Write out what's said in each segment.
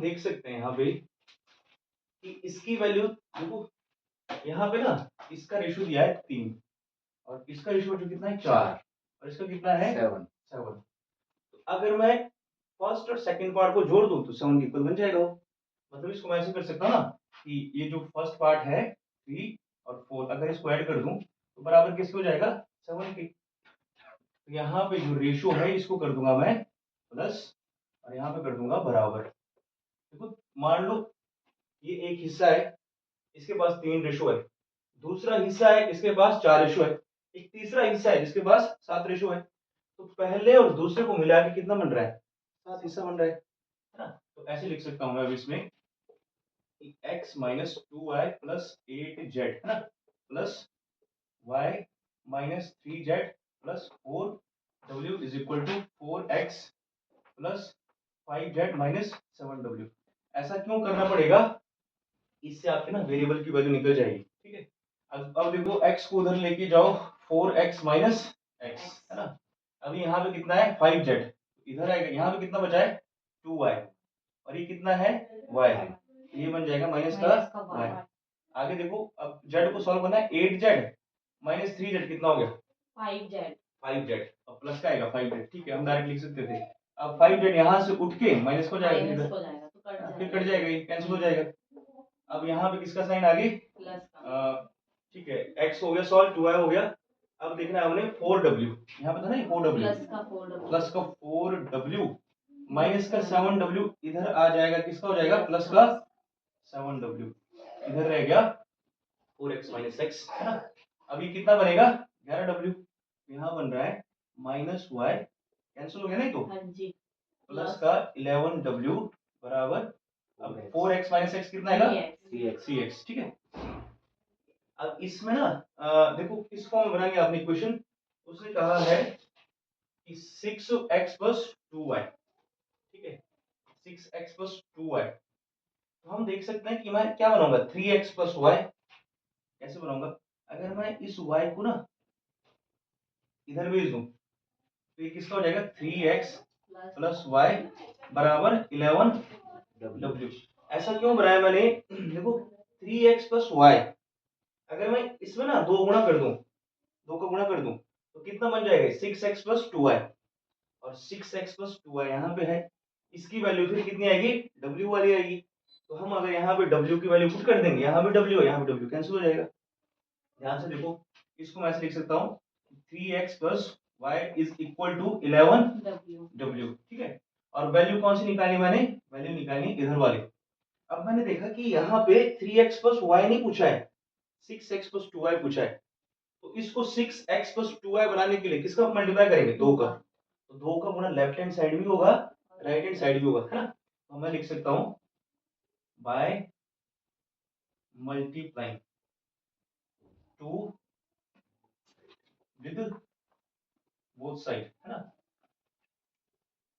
देख सकते हैं यहाँ पे कि इसकी वैल्यू देखो, यहाँ पे ना इसका रेशियो दिया है 3 और इसका रेशियो जो कितना है 4 और इसका कितना है 7। तो अगर मैं फर्स्ट और सेकंड पार्ट को जोड़ दूं तो 7 के इक्वल बन जाएगा वो। मतलब इसको मैं ऐसे कर सकता हूँ ना कि ये जो फर्स्ट पार्ट है 3 और 4, अगर इसको ऐड कर दूं तो बराबर किसके हो जाएगा 7 के। तो यहाँ पे जो रेशियो है इसको कर दूंगा मैं प्लस और यहाँ पे कर दूंगा बराबर। देखो मान लो ये एक हिस्सा है, इसके पास 3 रेशो है, दूसरा हिस्सा है इसके पास 4 रेशो है, एक तीसरा हिस्सा है जिसके पास 7 रेशो है। तो पहले और दूसरे को मिला के कितना बन रहा है 7 हिस्सा बन रहा है ना। तो ऐसे लिख सकता हूं मैं अब इसमें x minus 2y plus 8z है ना, plus y minus 3z plus 4w is equal to 4x plus 5z minus 7w। ऐसा क्यों करना पड़ेगा, इससे आपके ना वेरिएबल की वैल्यू निकल जाएगी। ठीक है, अब देखो x को उधर लेके जाओ 4x माइनस x है ना। अभी यहाँ पे कितना है 5z, इधर आएगा, यहाँ पे कितना बचा है 2y और ये कितना है y है, ये बन जाएगा माइनस का y। आगे देखो अब z को सॉल्व करना है 8z माइनस 3z कितना हो गया 5z और प्लस का आएगा 5z। ठीक है, हम डायरेक्ट लिख सकते थे। अब 5z यहाँ से उठ के माइनस हो जाएगा, फिर कट जाएगा, ये कैंसिल हो जाएगा। अब यहाँ पे किसका साइन आ गई ठीक है, x हो गया सॉल्व, 2y हो गया। अब देखना है हमने 4w, यहाँ पे था ना ये 4w, प्लस का 4w माइनस का 7w इधर आ जाएगा, किसका हो जाएगा प्लस का 7w, इधर रह गया 4x माइनस x है ना। अभी कितना बनेगा 11w, यहाँ बन रहा है माइनस y, कैंसिल हो गया नहीं तो प्लस का 11w बराबर, अब 4x माइनस x कितना आएगा 3x। ठीक है, अब इसमें ना देखो किस फॉर्म में बनाएंगे आपने इक्वेशन, उसने कहा है कि 6x प्लस 2y। ठीक है, 6x प्लस 2y, तो हम देख सकते हैं कि मैं क्या बनाऊंगा 3x प्लस y। कैसे बनाऊंगा, अगर मैं इस y को ना इधर भेज दूं तो ये किसका हो जाएगा 3x प्लस y बराबर 11w। ऐसा क्यों बनाया मैंने, देखो 3x प्लस y, अगर मैं इसमें ना 2 गुणा कर दूं, 2 का गुणा कर दूं तो कितना बन जाएगा 6x प्लस 2y, और 6x प्लस 2y यहाँ पे है, इसकी वैल्यू फिर कितनी आएगी w वाली आएगी। तो हम अगर यहाँ पे w की वैल्यू पुट कर देंगे, यहाँ पे w है, यहाँ पे w कैंसिल हो जाएगा। ध्यान से देखो, इसको मैं ऐसे लिख सकता हूँ 3x plus y is equal to 11w। ठीक है, और वैल्यू कौन सी निकाली मैंने, वैल्यू निकाली इधर वाली। अब मैंने देखा कि यहाँ पे 3x प्लस y नहीं पूछा है, 6x प्लस 2y पूछा है। तो इसको 6x प्लस 2y बनाने के लिए किसका मल्टीप्लाई करेंगे 2 का, तो 2 का गुणा लेफ्ट हैंड साइड भी होगा राइट हैंड साइड भी होगा है ना। तो मैं लिख सकता हूं by multiplying 2 with both side है ना,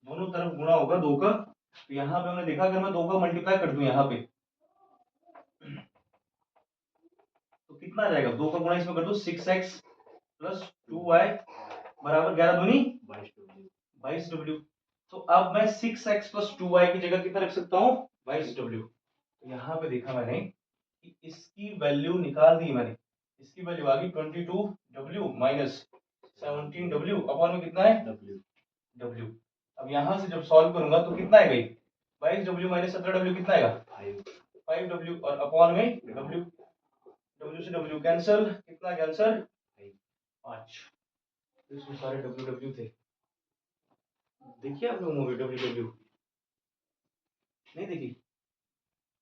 दोनों तरफ गुणा होगा 2 का। तो यहाँ पे हमने देखा अगर मैं 2 का मल्टीप्लाई कर दूं यहाँ पे तो कितना आ जाएगा, 2 का गुणा इसमें कर दो 6x प्लस 2y बराबर 11 दूनी 22w। तो अब मैं 6x प्लस 2y की जगह कितना रख सकता हूँ 22w। तो यहाँ पे देखा मैंने कि इसकी वैल्यू निकाल दी मैंने, इसकी वैल्यू आ गई 22w माइनस 17w अपॉन में कितना है w। अब यहाँ से जब सॉल्व करूंगा तो कितना आएगा 22w माइनस 17w कितना आएगा 5w और अपॉन में w, w से w कैंसिल, कितना कैंसिल 5। तो इसमें सारे w थे। देखिए आप लोग मूवी w नहीं देखी,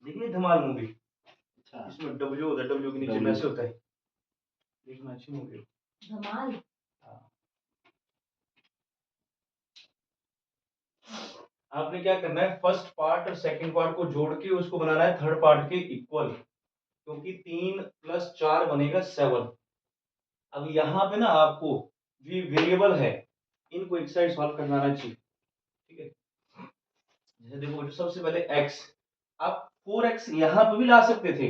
देखिए धमाल मूवी, इसमें w होता है, w के नीचे मैसे होता है, देखना अच्छी मूवी है धमाल। आपने क्या करना है फर्स्ट पार्ट और सेकंड पार्ट को जोड़ के उसको बनाना है थर्ड पार्ट के इक्वल, क्योंकि 3 प्लस 4 बनेगा 7। अब यहाँ पे ना आपको जो वेरिएबल है इनको एक साइड सॉल्व करना आना चाहिए। ठीक है, जैसे देखो जो सबसे पहले x, आप 4x यहाँ पे भी ला सकते थे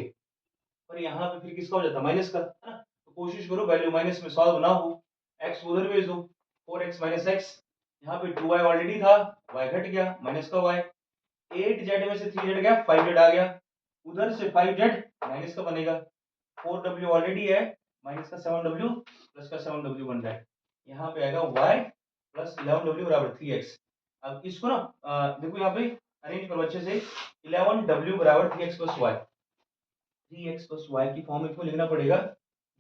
पर यहाँ पे फिर किसका हो जाता माइनस का है ना। तो कोशिश करो वैल्यू माइनस में सॉल्व ना हो, x उधर भेज दो 4x माइनस x, यहाँ पे 2y ऑलरेडी था y घट गया माइनस का y, 8z में से 3z गया, 5z आ गया, उधर से 5z माइनस का बनेगा, 4w ऑलरेडी है, माइनस का 7w प्लस का 7w बन रहा है, यहाँ पे आएगा y प्लस 11w बराबर 3x। अब इसको ना देखो यहाँ पे अरेंज करो अच्छे से, 11w बराबर 3x plus y, 3x plus y की फॉर्म में लिखना पड़ेगा,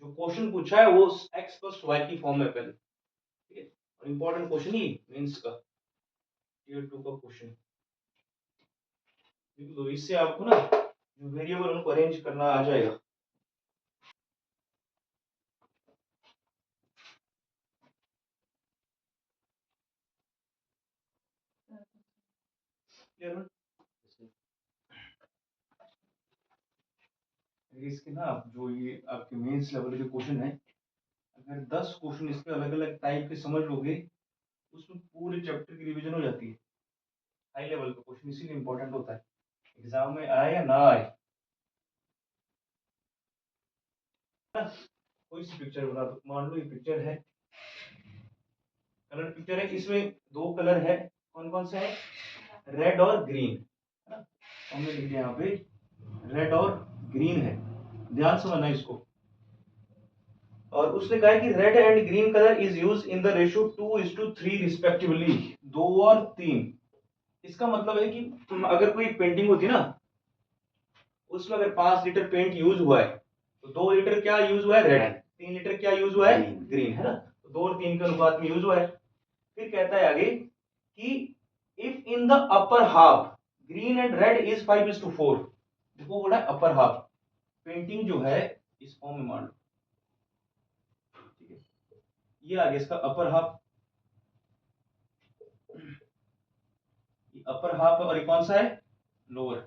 जो क्वेश्चन पूछा है वो x प्लस y की फॉर्म में पहले, ठीक है। और इंपॉर्टेंट क्वेश्चन ही मेंस का टियर 2 का क्वेश्चन, तो इससे आपको ना जो वेरिएबल उनको अरेंज करना आ जाएगा। इसके ना जो ये आपके मेंस लेवल के क्वेश्चन है, अगर 10 क्वेश्चन इसके अलग अलग टाइप के समझ लोगे, उसमें पूरे चैप्टर की रिवीजन हो जाती है। हाई लेवल का क्वेश्चन इसीलिए इंपॉर्टेंट होता है, एग्जाम में आए या ना आए। कोई सी पिक्चर बना दो, मान लो ये पिक्चर है, कलर पिक्चर है, इसमें दो कलर है, कौन कौन से है, रेड और ग्रीन, है ना। हमने लिख दिया यहाँ पे रेड और ग्रीन है, ध्यान से समझना इसको। और उसने कहा है कि red and green colour is use in the ratio 2:3 respectively, 2 और 3। इसका मतलब है कि अगर कोई पेंटिंग होती है ना, उसमें अगर 5 लीटर पेंट यूज हुआ है तो 2 लीटर क्या यूज हुआ है, रेड, 3 लीटर क्या यूज हुआ है, ग्रीन, है ना। तो 2 और 3 के अनुपात में यूज हुआ है। फिर कहता है आगे कि if in the upper half green and red is 5:4, देखो बोला अपर हाफ, पेंटिंग जो है इस फॉर्म में मान लो, ठीक है, ये आ गया इसका अपर हाफ, अपर हाफ और ये कौन सा है, लोअर,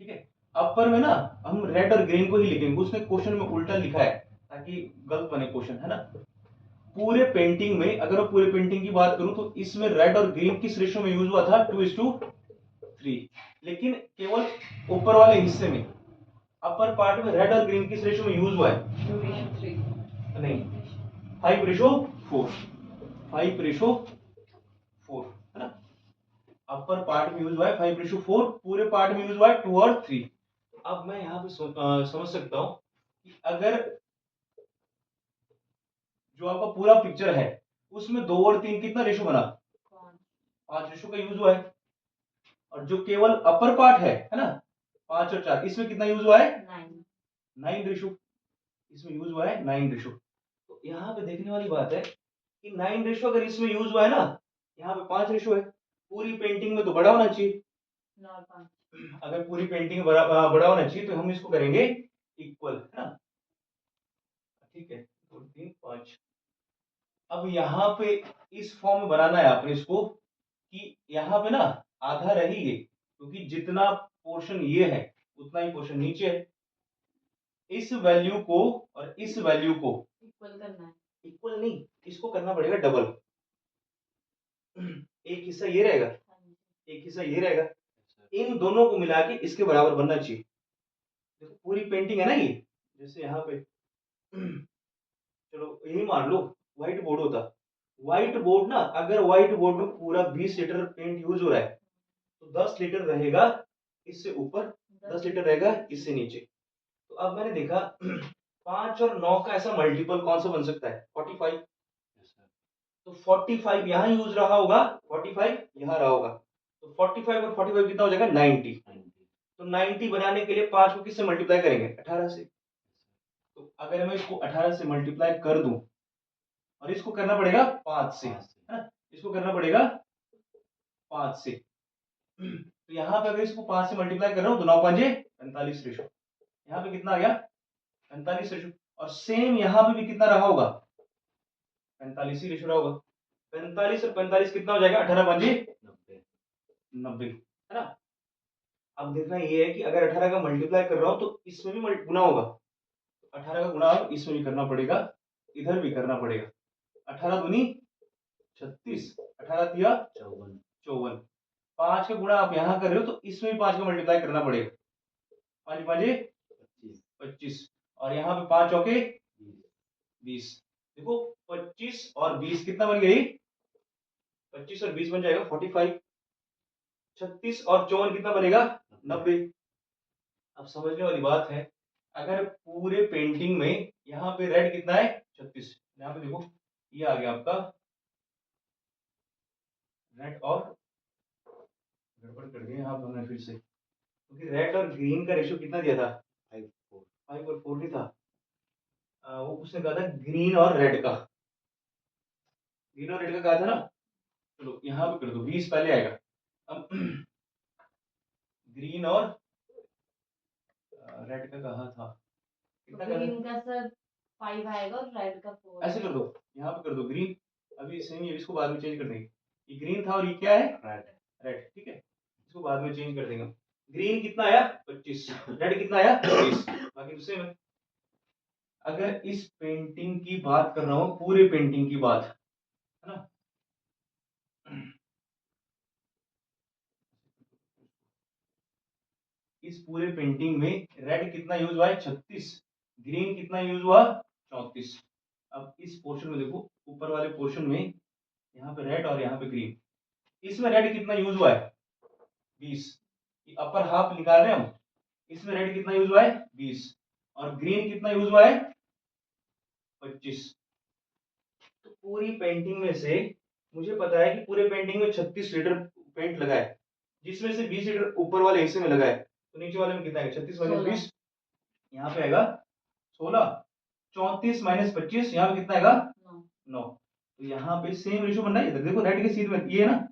ठीक है। अपर में ना हम रेड और ग्रीन को ही लिखेंगे, उसने क्वेश्चन में उल्टा लिखा है ताकि गलत बने क्वेश्चन, है ना। पूरे पेंटिंग में अगर मैं पूरे पेंटिंग की बात करूं तो इसमें रेड और ग्रीन किस रेशियो में यूज हुआ था, 2:3, लेकिन केवल ऊपर वाले हिस्से में, अपर पार्ट में रेड और ग्रीन किस रेशियो में यूज हुआ है, 2:3 नहीं, 5:4, 5:4, है ना। अपर पार्ट में यूज हुआ है 5:4, पूरे पार्ट में यूज हुआ है 2 और 3। अब मैं यहाँ पे समझ सकता हूँ कि अगर जो आपका पूरा पिक्चर है उसमें 2 और 3 कितना रेशो बना, 5 रेशो का यूज हुआ है, और जो केवल अपर पार्ट है ना, 5 और 4, इसमें कितना यूज हुआ है, 9 रेशो, इसमें यूज हुआ है 9 रेशो। तो यहाँ पे देखने वाली बात है कि 9 रेशो अगर इसमें यूज हुआ है ना, यहाँ पे 5 रेशो है, पूरी पेंटिंग में तो बड़ा होना चाहिए, अगर पूरी पेंटिंग बड़ा होना चाहिए तो हम इसको करेंगे इक्वल, है ना, ठीक है, 2 3 5। अब यहाँ पे इस फॉर्म में बनाना है आपने इसको कि यहाँ पे ना आधा रही है, क्योंकि जितना पोर्शन ये है उतना ही पोर्शन नीचे है। इस वैल्यू को और इस वैल्यू को इक्वल करना है, इक्वल नहीं, इसको करना पड़ेगा डबल, एक हिस्सा ये रहेगा, एक हिस्सा ये रहेगा, इन दोनों को मिला के इसके बराबर बनना चाहिए। देखो पूरी पेंटिंग है ना ये, जैसे यहाँ पे चलो यही मान लो व्हाइट बोर्ड होता, व्हाइट बोर्ड ना, अगर व्हाइट बोर्ड में पूरा 20 लीटर पेंट यूज हो रहा है तो 10 लीटर रहेगा इससे ऊपर, 10 लीटर रहेगा इससे नीचे। तो अब मैंने देखा 5 और 9 का ऐसा मल्टीपल कौन सा बन सकता है, 45, तो 45 यहाँ यूज रहा होगा, 45 यहाँ रहा होगा, तो 45 और 45 कितना हो जाएगा, 90। तो 90 बनाने के लिए 5 को किससे मल्टीप्लाई करेंगे, 18 से। तो अगर मैं इसको 18 से मल्टीप्लाई कर दूं, और इसको करना पड़ेगा 5 से, है ना, इसको करना पड़ेगा 5 से, तो यहाँ पे अगर इसको 5 से मल्टीप्लाई कर रहा हूँ तो 9 5 45 रेशो, यहाँ पे कितना आ गया, 45 रेशो, और सेम यहाँ पे भी कितना रहा होगा, 45 ही रेशो रहा होगा, 45 और 45 कितना हो जाएगा, 18 5 90, है ना। अब देखना ये है कि अगर 18 का मल्टीप्लाई कर रहा हूँ तो इसमें भी गुना होगा, 18 का गुना इसमें भी करना पड़ेगा, इधर भी करना पड़ेगा, 18 दूनी 36, 18 तिया 54, 5 का गुणा आप यहाँ कर रहे हो तो इसमें भी 5 का मल्टीप्लाई करना पड़ेगा, 5 5 25, और यहाँ पे 5 चौके 20, देखो 25 और 20 कितना बन गई, 25 और 20 बन जाएगा 45, 36 और 54 कितना बनेगा 90। अब समझने वाली बात है, अगर पूरे पेंटिंग में यहाँ पे रेड कितना है 36, यहाँ पे देखो ये आ गया आपका रेड, और गड़बड़ कर दिया यहाँ पे हमने फिर से, क्योंकि रेड और ग्रीन का रेशियो कितना दिया था 5 और 4 नहीं था, वो उसने कहा था ग्रीन और रेड का, ग्रीन और रेड का कहा था ना। चलो यहाँ पे कर दो 20 पहले आएगा। अब ग्रीन और रेड का कहा था कितना, ग्रीन का सर 5 आएगा और रेड का 4। ऐसे कर दो, यहाँ पे कर दो ग्रीन, अभी सेम ये इसको बाद में चेंज कर देंगे, ये ग्रीन था और ये क्या है रेड, रेड ठीक है, इसको बाद में चेंज कर देंगे। ग्रीन कितना आया 25, रेड कितना आया 20, बाकी दूसरे में। अगर इस पेंटिंग की बात कर रहा हूँ, पूरे पेंटिंग की बात है ना, इस पूरे पेंटिंग में रेड कितना यूज हुआ है 36, ग्रीन कितना यूज हुआ 34। अब इस पोर्शन में देखो, ऊपर वाले पोर्शन में यहाँ पे रेड और यहाँ पे ग्रीन, इसमें रेड कितना यूज हुआ है 20, अपर हाफ निकाल रहे हैं हम, इसमें रेड कितना यूज हुआ है 20 और ग्रीन कितना यूज हुआ है 25। तो पूरी पेंटिंग में से मुझे पता है कि पूरे पेंटिंग में 36 लीटर पेंट लगा है, जिसमें से 20 लीटर ऊपर वाले हिस्से में लगा है, तो नीचे वाले में कितना है 36 माइनस 20, यहाँ पे आएगा 16, 34 माइनस 25, यहाँ पे कितना आएगा 9। तो यहाँ पे सेम रेशियो बनना है, देखो रेड के सीध में ये है ना,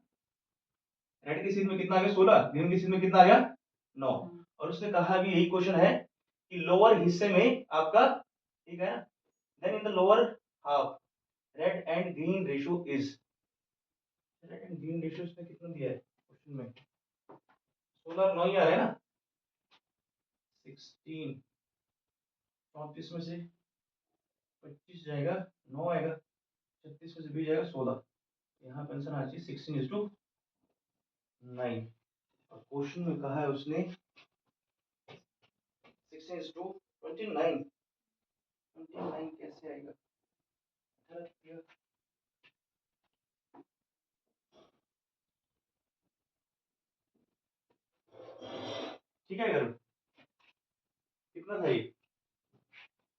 रेड की सीध में कितना आ गया 16, ग्रीन की सीध में कितना आ गया 9। और उसने कहा भी यही क्वेश्चन है कि लोअर हिस्से में आपका, ठीक है ना, then in the lower half red and green ratio is, red and green ratio इसमें कितना दिया है क्वेश्चन में, 16 9 ही आ रहा है ना, 16, 34 में से 25 जाएगा 9 आएगा, 36 में से 20 जाएगा 16, यहाँ पे आंसर आना चाहिए 16:9। और क्वेश्चन में कहा है उसने 16:29, 29 कैसे आएगा, ठीक है करो, कितना था ये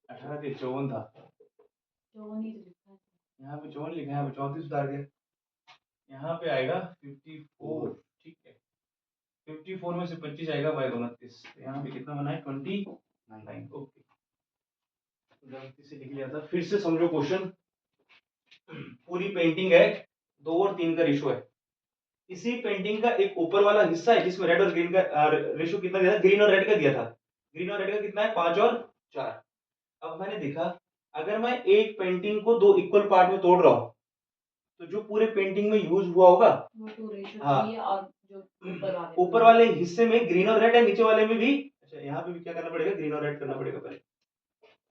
18 से 54 था, 54 ही लिखा है, यहाँ पे 54 लिखा है, यहाँ पे 34 उतार दिया, यहाँ पे आएगा 54, ठीक है, 54 में से 25 आएगा बाय 29, यहाँ पे कितना बना है 29, ओके, गलती से लिख लिया था, फिर से समझो क्वेश्चन। पूरी पेंटिंग है 2 और 3 का रेशो है, इसी पेंटिंग का एक ऊपर वाला हिस्सा है जिसमें रेड और ग्रीन का रेशो कितना दिया था, ग्रीन और रेड का दिया था, ग्रीन और रेड का कितना है 5 और 4। अब मैंने देखा अगर मैं एक पेंटिंग को 2 इक्वल पार्ट में तोड़ रहा हूं, तो जो पूरे पेंटिंग में यूज हुआ होगा वो तो रेशियो हाँ, चाहिए, और जो ऊपर वाले हिस्से में ग्रीन और रेड है, नीचे वाले में भी, अच्छा यहाँ पे भी क्या करना पड़ेगा, ग्रीन और रेड करना पड़ेगा पहले,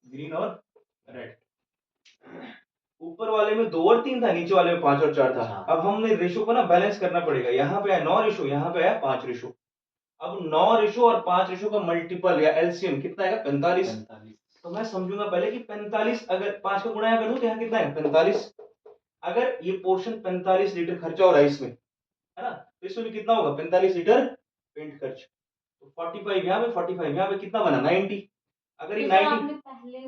ग्रीन और रेड, ऊपर वाले में 2 और 3 था, नीचे वाले में 5 और 4 था। अब हमने रेशो को ना बैलेंस करना पड़ेगा, यहाँ पे है 9 रेशो, यहाँ पे है 5 रेशो, अब 9 रेशो और 5 रेशो का मल्टीपल या एलसीएम कितना आएगा 45। तो मैं समझूंगा पहले कि 45, अगर 5 का गुणा कर दूं तो यहाँ कितना है 45, अगर ये पोर्शन 45 लीटर खर्चा हो रहा है इसमें, है ना, तो इसमें भी कितना होगा 45 लीटर पेंट खर्च, तो 45 यहाँ पे 45 यहाँ पे कितना बना 90, अगर ये 90 आपने पहले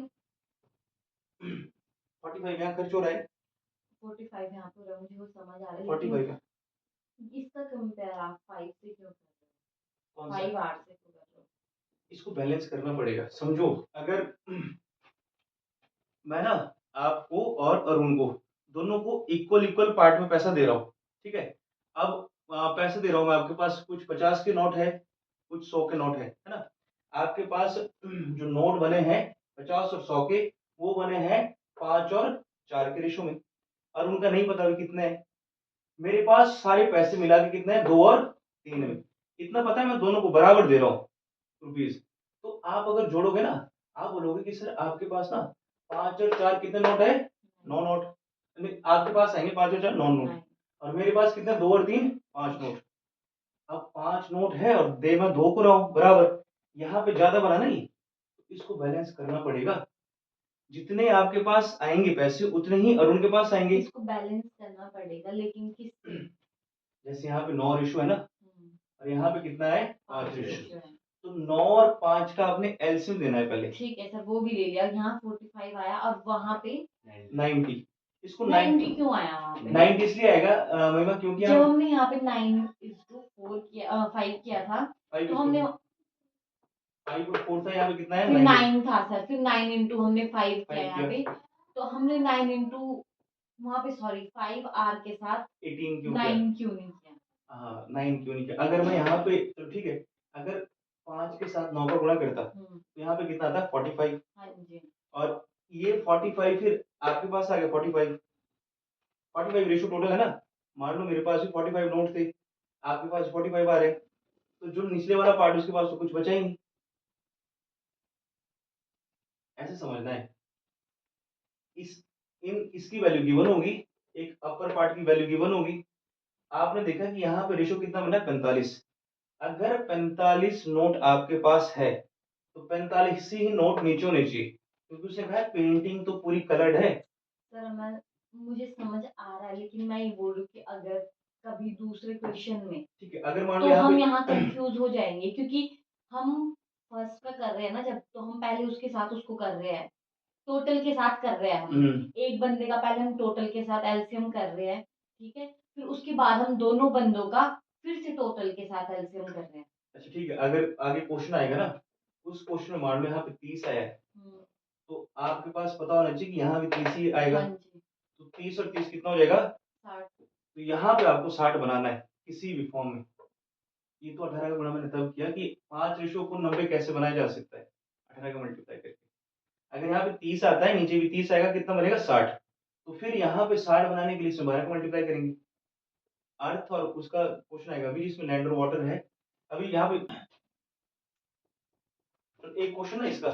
45 यहाँ खर्च हो रहा है, 45 यहाँ पे मुझे वो समझ आ रहा है, 45 इसका कंपेयर आप 5 से क्यों कर रहे हो, 5 8 से क्यों कर रहे हो, इसको बैलेंस करना पड़ेगा। समझो अगर मैं ना आपको और अरुण को दोनों को इक्वल इक्वल पार्ट में पैसा दे रहा हूँ, ठीक है, अब पैसे दे रहा हूँ मैं, आपके पास कुछ 50 के नोट है, कुछ 100 के नोट है ना, आपके पास जो नोट बने हैं 50 और 100 के, वो बने हैं 5 और 4 के रेशो में, और उनका नहीं पता कितने हैं, मेरे पास सारे पैसे मिला के कितने हैं 2 और 3 में, इतना पता है मैं दोनों को बराबर दे रहा हूँ रुपीज, तो आप अगर जोड़ोगे ना, आप बोलोगे कि सर आपके पास ना 5 और 4 कितने नोट है 9 नोट, आपके पास आएंगे 5 और 4 9 नोट, और मेरे पास कितने 2 और 3 5 नोट, अब 5 नोट है और दे मैं 2 को रहा हूं बराबर, यहाँ पे ज्यादा बना नहीं, तो इसको बैलेंस करना पड़ेगा, जितने आपके पास आएंगे पैसे उतने ही अरुण के पास आएंगे, इसको बैलेंस करना पड़ेगा, लेकिन किससे, जैसे यहाँ पे 9 रेशो है ना, और यहाँ पे कितना है 5 5 रेशो। रेशियो है। तो 9 और 5 का आपने एलसीएम देना है पहले। ठीक है सर, वो भी ले लिया। यहाँ 45 आया और वहाँ पे 90। इसको 90 क्यों आया वहाँ पे? 90 इसलिए आएगा महिमा, क्योंकि जब हम हमने यहाँ पे 9:4 किया 5 किया था, तो हमने 5 और 4 था, यहाँ पे कितना है फिर 9। 9 था सर, फिर 9 इंटू हमने 5 किया 5 यहाँ पे, किया, तो हमने 9 इंटू वहाँ पे सॉरी 5 आर के साथ 18 क्यों 9 किया? क्यों नहीं किया? हाँ 9 क्यों नहीं किया? अगर मैं यहाँ पे, चलो ठीक है, अगर 5 के साथ 9 का गुणा करता तो यहाँ पे कितना आता है 45। हाँ जी। और ये 45 फिर आपके पास आ गया 45 रेशो टोटल है ना। मान लो मेरे पास भी 45 नोट थे, आपके पास 45 आ रहे हैं, तो जो निचले वाला पार्ट उसके पास तो कुछ बचा ही नहीं। ऐसे समझना है। इसकी वैल्यू गिवन होगी, एक अपर पार्ट की वैल्यू गिवन होगी। आपने देखा कि यहाँ पे रेशो कितना बना 45। अगर 45 नोट आपके पास है तो 45 ही नोट नीचे होने चाहिए, क्योंकि उसने कहा पेंटिंग तो पूरी कलर्ड है। सर मुझे समझ आ रहा है, लेकिन मैं ये बोल रही हूँ कि अगर कभी दूसरे क्वेश्चन में, ठीक है, अगर मान लो तो हम पे यहाँ कंफ्यूज हो जाएंगे, क्योंकि हम फर्स्ट का कर रहे हैं ना जब, तो हम पहले उसके साथ उसको कर रहे हैं, टोटल के साथ कर रहे हैं हम। एक बंदे का पहले हम टोटल के साथ एलसीएम कर रहे हैं, ठीक है, फिर उसके बाद हम दोनों बंदों का फिर से टोटल के साथ एलसीएम कर रहे हैं। अच्छा ठीक है, अगर आगे क्वेश्चन आएगा ना, उस क्वेश्चन में मान लो यहाँ पे 30 आया है, तो आपके पास पता होना चाहिए कि यहाँ भी 30 ही आएगा। हाँ जी। तो 30 और 30 कितना हो जाएगा 60। तो यहाँ पे आपको 60 बनाना है किसी भी फॉर्म में। ये तो 18 का गुणा मैंने तब किया कि 5 रेशो को 90 कैसे बनाया जा सकता है, 18 का मल्टीप्लाई करके। अगर यहाँ पे 30 आता है, नीचे भी 30 आएगा, कितना बनेगा 60। तो फिर यहाँ पे 60 बनाने के लिए इसमें 12 का मल्टीप्लाई करेंगे। अर्थ और उसका क्वेश्चन आएगा अभी जिसमें लैंड और वाटर है। अभी यहाँ पे तो एक क्वेश्चन है इसका,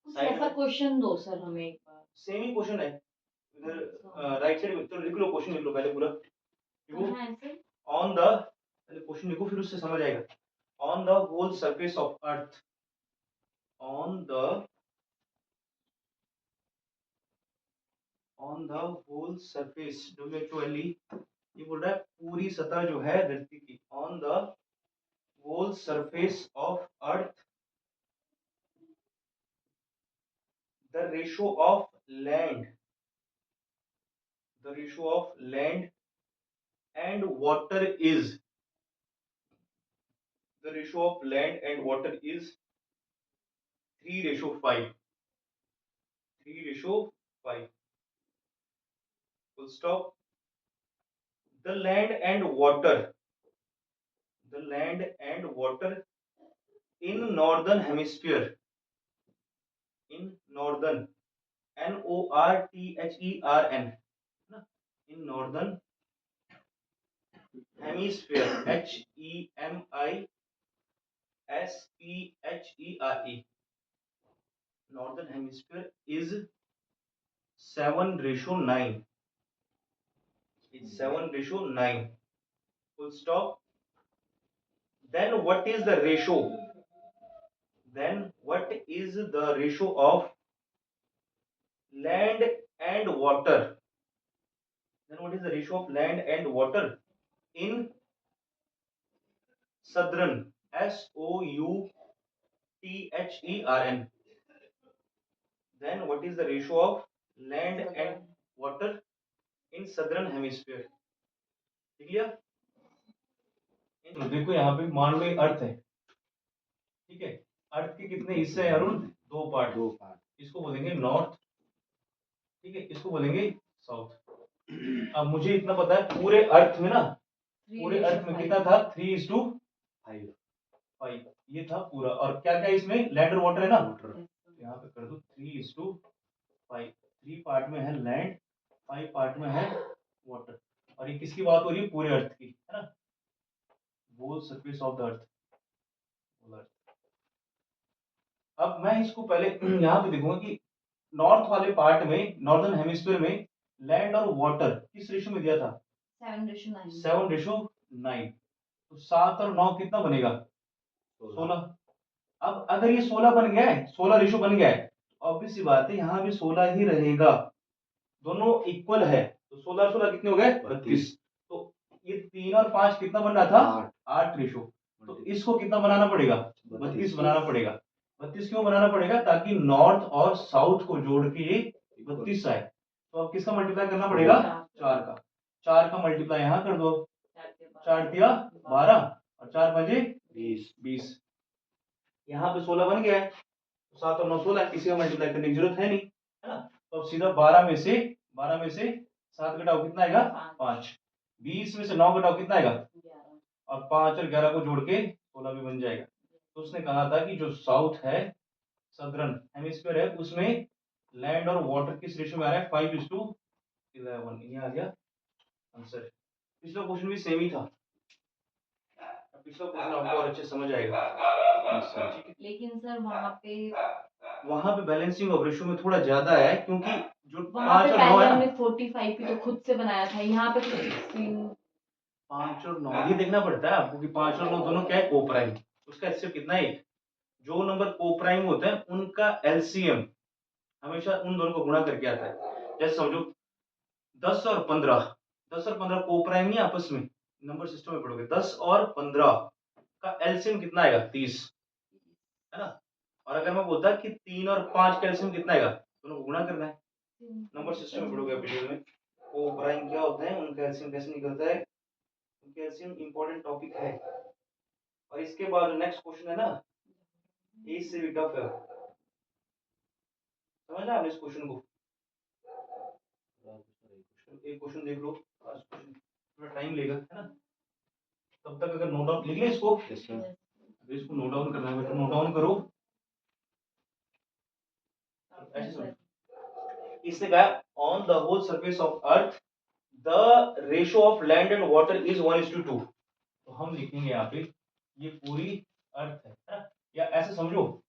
ऐसा क्वेश्चन दो सर हमें एक बार। सेम ही क्वेश्चन है इधर राइट साइड में। चलो लिख लो, क्वेश्चन लिख लो पहले पूरा। ऑन द, पहले क्वेश्चन लिखो फिर उससे समझ आएगा। On the whole surface of earth, on the whole surface, WHOLE, ये बोल रहा है पूरी सतह जो है धरती की। On the whole surface of earth the ratio of land, and water is, the ratio of land and water is 3:5, 3:5, full stop. The land and water, in northern hemisphere, in northern, NORTHERN, in northern hemisphere, HEMISPHERE, northern hemisphere is 7:9. It's 7:9. Full stop. Then what is the ratio? Then what is the ratio of land and water? Then what is the ratio of land and water in southern, SOUTHERN? Then what is the ratio of land and water in southern hemisphere? Clear? तो देखो यहाँ पे मान लो अर्थ है, ठीक है, अर्थ के कितने हिस्से हैं अरुण? दो पार्ट। इसको बोलेंगे नॉर्थ, ठीक है, इसको बोलेंगे साउथ। अब मुझे इतना पता है पूरे अर्थ में ना, पूरे अर्थ में कितना था 3:5, ये था पूरा। और क्या क्या इसमें लैंड और वाटर है ना, यहाँ पे कर दो 3:5। 3 पार्ट में है लैंड, 5 पार्ट में है वाटर। और ये किसकी बात हो रही है? पूरे अर्थ की, है ना, whole surface of the earth. अब मैं इसको पहले यहाँ पे देखूंगा कि नॉर्थ वाले पार्ट में, नॉर्दर्न हेमिस्फीयर में लैंड और वाटर किस रेशो में दिया था? 7:9। तो 7 और 9 कितना बनेगा? 16। अब अगर ये 16 बन गया है, 16 रेशो बन गया है, तो ऑब्वियस सी बात है यहाँ भी 16 ही रहेगा, दोनों इक्वल है। तो 16 16 कितने हो गए? 32। तो ये 3 और 5 कितना बन रहा था? 8 रेशो। तो इसको कितना बनाना पड़ेगा? 32 बनाना पड़ेगा। 32 क्यों बनाना पड़ेगा? ताकि नॉर्थ और साउथ को जोड़ के ये 32 आए। तो अब किसका मल्टीप्लाई करना पड़ेगा? 4 का। 4 का मल्टीप्लाई यहाँ कर दो। 4 दिया 12 और 4 बजे 20। यहाँ पे 16 बन गया है। 7 और 9 16, किसी का मल्टीप्लाई करने की जरूरत है नहीं, है ना। तो अब सीधा 12 में से 7 घटाओ कितना आएगा? 5। 20 में से 9 घटाओ कितना आएगा? 11। और 5 और 11 को जोड़ के 16 भी बन जाएगा। तो उसने कहा था कि जो साउथ है, सदर्न हेमिस्फीयर है, उसमें लैंड और वाटर किस रेशियो में आ रहा है? 5:11। ये आ गया आंसर। पिछला क्वेश्चन भी सेम ही था। पिछला क्वेश्चन आपको और अच्छे समझ आएगा। लेकिन सर वहां पे बैलेंसिंग ऑफ रेशियो में थोड़ा ज्यादा है, क्योंकि जो वहाँ 5 पे और 9 पहले है हमने ना, 45 भी तो खुद से बनाया था, यहाँ पे तो 16। 5 और 9 ये देखना पड़ता है आपको कि 5 और 9 दोनों क्या है? कोप्राइम। उसका एचसीएफ कितना है? 1। जो नंबर कोप्राइम होते हैं उनका एलसीएम हमेशा उन दोनों को गुणा करके आता है। जैसे समझो 10 और 15, 10 और 15 कोप्राइम नहीं आपस में, नंबर सिस्टम में पढ़ोगे। 10 और 15 का एलसीएम कितना आएगा? 30, है ना। और अगर मैं बोलता कि 3 और 5 का एलसीएम कितना आएगा? दोनों को गुणा करना है। नंबर सिस्टम में पढ़ोगे वीडियो में। कोप्राइम क्या होता है, उनका एलसीएम कैसे निकलता है, उनका एलसीएम इंपॉर्टेंट टॉपिक है। और इसके बाद जो नेक्स्ट क्वेश्चन है ना, इससे भी टफ है। समझना आपने इस क्वेश्चन को? एक क्वेश्चन देख लो, थोड़ा टाइम लेगा, है ना। तब तक अगर नोट डाउन लिख ले इसको, इसको नोट डाउन करना है तो नोट डाउन करो। ऐसे सुनो, इसने कहा on the whole surface of earth the ratio of land and water is 1:2। तो हम लिखेंगे यहाँ पे ये पूरी अर्थ है ना, या ऐसे समझो,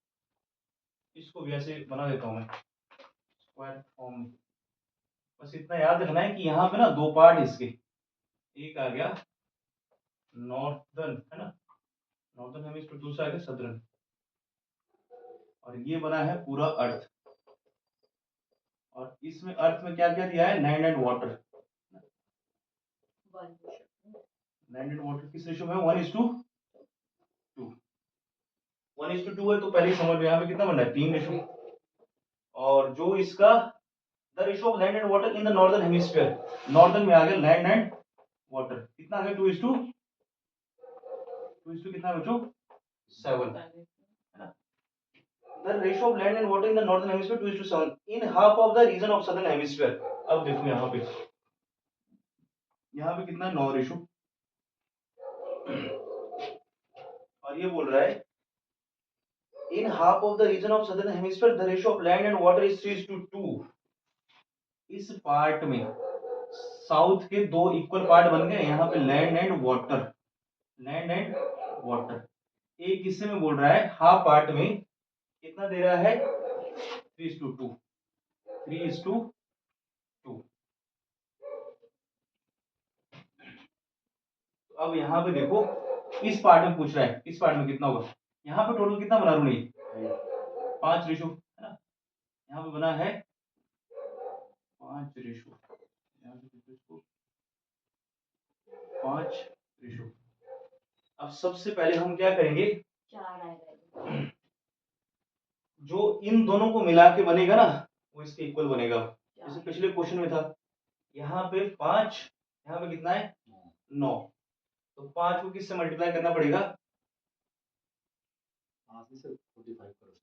इसको भी ऐसे बना देता हूँ मैं स्क्वायर फॉर्म में। बस इतना याद रखना है कि यहाँ पे ना दो पार्ट इसके, एक आ गया नॉर्थर्न, है ना, नॉर्थर्न हेमिस्फीयर, दूसरा आ गया सदर्न, और ये बना है पूरा अर्थ। और इसमें अर्थ में क्या क्या दिया है? Land and water. Land and water किस रेशियो में है? 1:2। 1:2 है तो पहले समझ में यहाँ पे कितना बन रहा है? 3 रेशियो। और जो इसका the ratio of land and water in the northern hemisphere, northern में आ गया लैंड एंड वाटर, कितना आ गया? 2:2 कितना बच्चों? 7, है ना। The ratio of land and water in the northern hemisphere 2:7 in half of the region of southern hemisphere. अब देखो यहाँ पे कितना है? 9 रेशियो। और ये बोल रहा है in half of the region of southern hemisphere the ratio of land and water is 3:2। इस पार्ट में साउथ के दो इक्वल पार्ट बन गए, यहाँ पे land and water, land and water. एक हिस्से में बोल रहा है हाफ पार्ट में कितना दे रहा है? 3:2। 3:2। तो अब यहाँ पे देखो, इस पार्ट में पूछ रहा है, इस पार्ट में कितना होगा? यहाँ पे टोटल कितना बना रूढ़ी? 5 रेशो, है ना। यहाँ पे बना है 5 रेशो, 5 रेशो। अब सबसे पहले हम क्या करेंगे? 4 आएगा, जो इन दोनों को मिला के बनेगा ना, वो इसके इक्वल बनेगा। जैसे पिछले क्वेश्चन में था, यहाँ पे 5, यहाँ पे कितना है? 9। तो 5 को किससे मल्टीप्लाई करना पड़ेगा?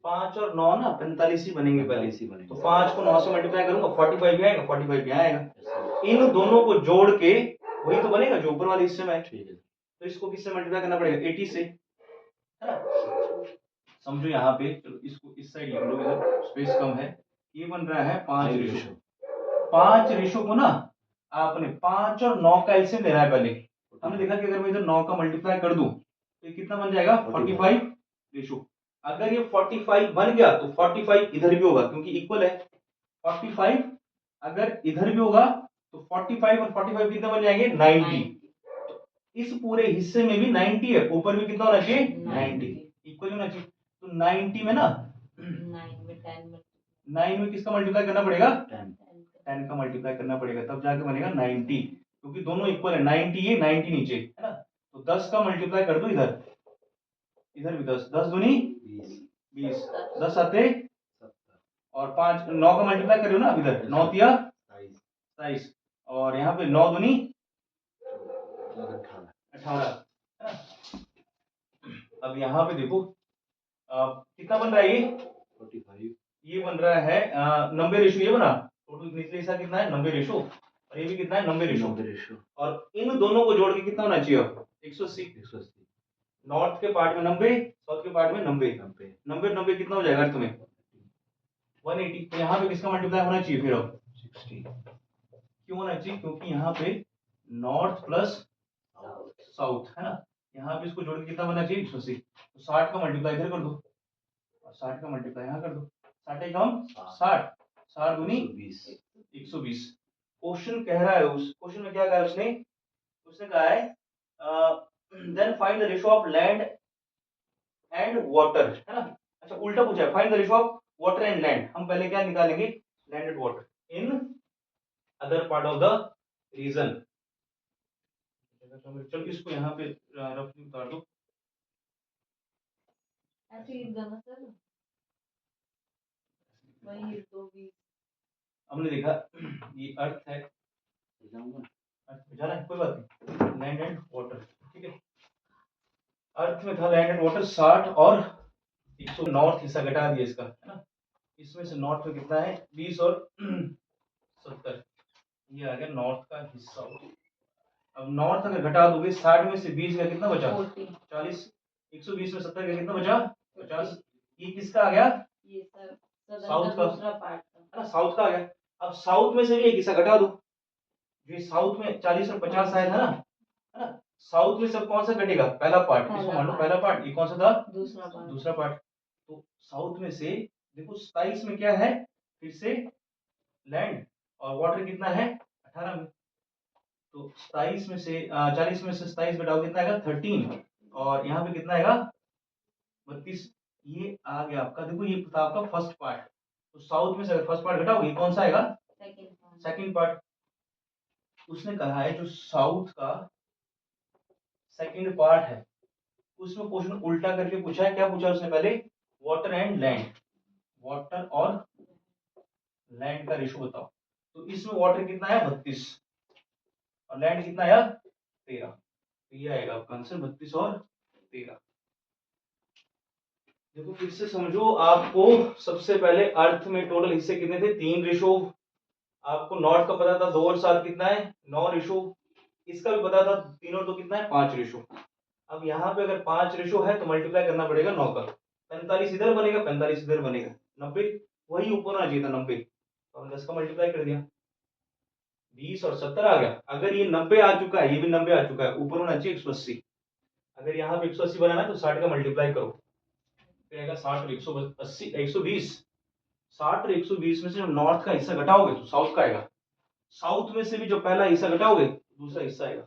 5 और 9 ना 45 ही बनेंगे पहले। तो 5 को 9 से मल्टीप्लाई करूंगा, 45 भी आएगा, 45 भी आएगा। इन दोनों को जोड़ के वही तो बनेगा जो ऊपर वाले हिस्से में है। तो इसको किससे मल्टीप्लाई करना पड़ेगा? 80 से, है ना। समझो यहाँ पे, चलो इसको इस साइड लिख लो, इधर स्पेस कम है। ये बन रहा है 5 रेशो। 5 रेशो को ना आपने 5 और 9 का एलसीएम लेना है पहले। हमने देखा कि अगर मैं इधर 9 का मल्टीप्लाई कर दूं तो ये कितना बन जाएगा? 45 रेशो। अगर ये 45 बन गया तो 45 इधर भी होगा क्योंकि इक्वल है। 45 अगर इधर भी होगा तो 45 और 45 कितना बन जाएंगे? 90। इस पूरे हिस्से में भी 90 है, ऊपर भी कितना होना चाहिए? 90, इक्वल होना चाहिए। तो 90 में ना 9 में किसका मल्टीप्लाई करना पड़ेगा? 10 का मल्टीप्लाई करना पड़ेगा, तब जाके बनेगा 90। क्योंकि दोनों इक्वल है, 90 ये 90 नीचे है ना। तो 10 का मल्टीप्लाई कर दो इधर, इधर भी 10, 10 दूनी 20, 10 आते 70 और 5 9 का मल्टीप्लाई कर रहे हो ना इधर, 9 तिया 27 और यहाँ पे 9 दूनी 18 है ना। अब यहाँ पे देखो कितना बन रहा है ये 45 ये बन रहा है 90 रेशो, ये बना टोटल निचले हिस्सा कितना है 90 रेशो और ये भी कितना है 90 रेशो और इन दोनों को जोड़ के कितना होना चाहिए 180 नॉर्थ के पार्ट में 90 साउथ के पार्ट में 90 90 90 कितना हो जाएगा तुम्हें 180। तो यहाँ पे किसका मल्टीप्लाई होना चाहिए फिर अब 60 क्यों होना चाहिए क्योंकि यहाँ पे नॉर्थ प्लस साउथ है ना, यहाँ पे इसको जोड़ के कितना बनना चाहिए 180। तो 60 का मल्टीप्लाई इधर कर दो और 60 का मल्टीप्लाई यहाँ कर दो, 60 एक कम 60 60 दूनी 120। क्वेश्चन कह रहा है, उस क्वेश्चन में क्या कहा है उसने कहा है then find the ratio of land and water है ना। अच्छा उल्टा पूछा है, find the ratio of water and land. हम पहले क्या निकालेंगे land and water in other part of the region. चलो इसको यहाँ पे रफली उतार दो, ऐसे ही दोनों सर वही तो भी हमने देखा ये अर्थ है, अर्थ में जाना है कोई बात नहीं, लैंड एंड वाटर ठीक है। अर्थ में था लैंड एंड वाटर 60 और 100, नॉर्थ हिस्सा घटा दिया इसका है ना, इसमें से नॉर्थ में कितना है 20 और 70, ये आ गया नॉर्थ का हिस्सा। अब नॉर्थ अगर घटा दोगे 60 में से 20 का कितना बचा 40, 120 में 70 का कितना बचा 50, ये किसका आ गया ये सर साउथ का दूसरा पार्ट था है ना, साउथ का आ गया। अब साउथ में से भी एक हिस्सा घटा दो, जो साउथ में 40 और 50 आया था ना है ना, साउथ में सब कौन सा घटेगा पहला पार्ट, इसको मान लो पहला पार्ट, ये कौन सा था दूसरा पार्ट। तो साउथ में से देखो 27 में क्या है फिर से लैंड और वाटर कितना है 18 में, तो 27 में से 40 में से 27 घटाओ कितना आएगा 13 और यहाँ पे कितना आएगा 32, ये आ गया आपका। देखो ये था आपका फर्स्ट पार्ट, तो साउथ में से अगर फर्स्ट पार्ट घटाओगे कौन सा आएगा सेकंड पार्ट। उसने कहा है जो साउथ का सेकंड पार्ट है उसमें क्वेश्चन उल्टा करके पूछा है, क्या पूछा उसने पहले वाटर एंड लैंड, वाटर और लैंड का रेशो बताओ। तो इसमें वाटर कितना है 32 और लैंड कितना आया 13, तो ये आएगा आपका आंसर 32 और 13। देखो फिर से समझो, आपको सबसे पहले अर्थ में टोटल हिस्से कितने थे 3 रेशो, आपको नॉर्थ का पता था 2 और 7 कितना है 9 रेशो, इसका भी पता था 3 और 2 कितना है 5 रेशो। अब यहाँ पे अगर 5 रेशो है तो मल्टीप्लाई करना पड़ेगा 9 का, 45 इधर बनेगा 45 इधर बनेगा 90, वही ऊपर आना चाहिए था 90, तो हमने 10 का मल्टीप्लाई कर दिया 20 और 70 आ गया। अगर ये 90 आ चुका है ये भी 90 आ चुका है, ऊपर होना चाहिए 180। अगर यहाँ पे 180 बनाना है तो 60 का मल्टीप्लाई करो, फिर आएगा 60 और 180 120, 60 और 120 में से जब नॉर्थ का हिस्सा घटाओगे तो साउथ का आएगा, साउथ में से भी जो पहला हिस्सा घटाओगे दूसरा हिस्सा आएगा,